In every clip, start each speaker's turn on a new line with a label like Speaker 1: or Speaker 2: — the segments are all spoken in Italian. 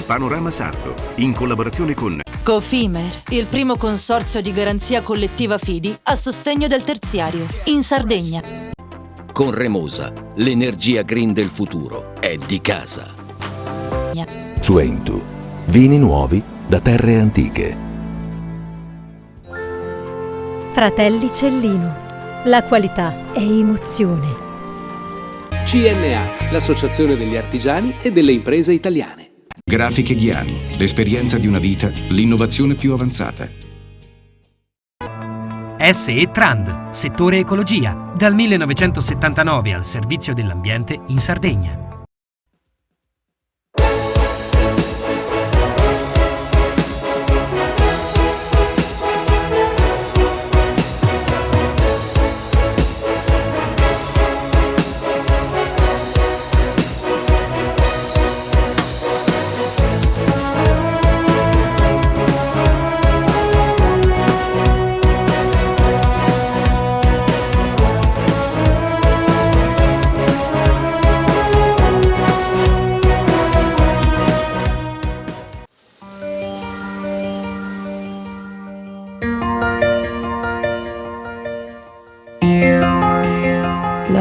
Speaker 1: Panorama Sardo, in collaborazione con
Speaker 2: Cofimer, il primo consorzio di garanzia collettiva Fidi a sostegno del terziario, in Sardegna.
Speaker 3: Con Remosa, l'energia green del futuro è di casa.
Speaker 4: Su Entu, vini nuovi da terre antiche.
Speaker 5: Fratelli Cellino, la qualità è emozione.
Speaker 6: CNA, l'associazione degli artigiani e delle imprese italiane.
Speaker 1: Grafiche Ghiani, l'esperienza di una vita, l'innovazione più avanzata.
Speaker 7: SE Trand, settore ecologia, dal 1979 al servizio dell'ambiente in Sardegna.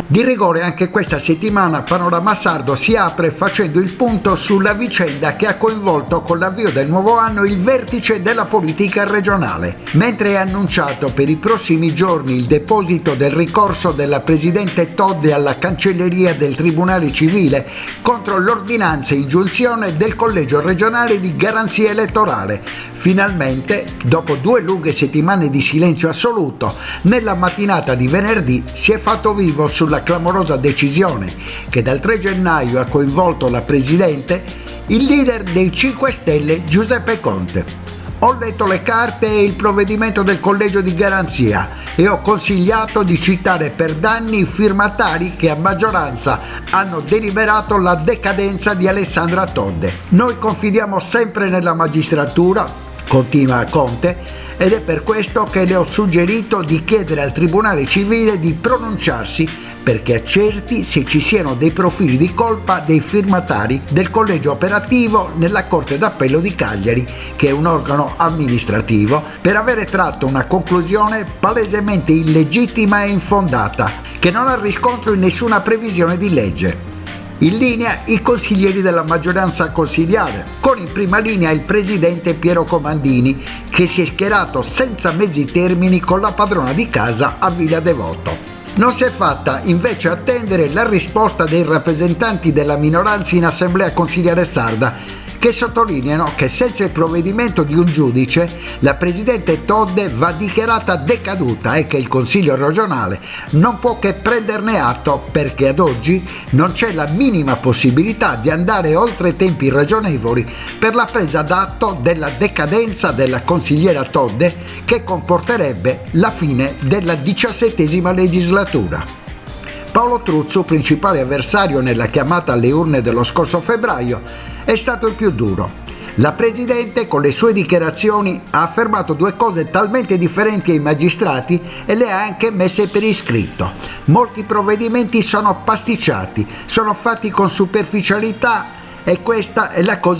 Speaker 8: Di rigore anche questa settimana Panorama Sardo si apre facendo il punto sulla vicenda che ha coinvolto con l'avvio del nuovo anno il vertice della politica regionale. Mentre è annunciato per i prossimi giorni il deposito del ricorso della Presidente Todde alla cancelleria del Tribunale Civile contro l'ordinanza in giunzione del Collegio regionale di garanzia elettorale, finalmente, dopo 2 lunghe settimane di silenzio assoluto, nella mattinata di venerdì si è fatto vivo sulla clamorosa decisione che dal 3 gennaio ha coinvolto la Presidente, il leader dei 5 Stelle Giuseppe Conte. Ho letto le carte e il provvedimento del Collegio di Garanzia e ho consigliato di citare per danni i firmatari che a maggioranza hanno deliberato la decadenza di Alessandra Todde. Noi confidiamo sempre nella magistratura, continua Conte, ed è per questo che le ho suggerito di chiedere al Tribunale Civile di pronunciarsi perché accerti se ci siano dei profili di colpa dei firmatari del collegio operativo nella Corte d'Appello di Cagliari, che è un organo amministrativo, per avere tratto una conclusione palesemente illegittima e infondata, che non ha riscontro in nessuna previsione di legge. In linea i consiglieri della maggioranza consiliare, con in prima linea il presidente Piero Comandini, che si è schierato senza mezzi termini con la padrona di casa a Villa Devoto. Non si è fatta invece attendere la risposta dei rappresentanti della minoranza in assemblea consiliare sarda, che sottolineano che senza il provvedimento di un giudice la Presidente Todde va dichiarata decaduta e che il Consiglio regionale non può che prenderne atto perché ad oggi non c'è la minima possibilità di andare oltre tempi ragionevoli per la presa d'atto della decadenza della consigliera Todde, che comporterebbe la fine della 17ª legislatura. Paolo Truzzu, principale avversario nella chiamata alle urne dello scorso febbraio, è stato il più duro. La Presidente, con le sue dichiarazioni, ha affermato 2 cose talmente differenti ai magistrati e le ha anche messe per iscritto. Molti provvedimenti sono pasticciati, sono fatti con superficialità e questa è la cosa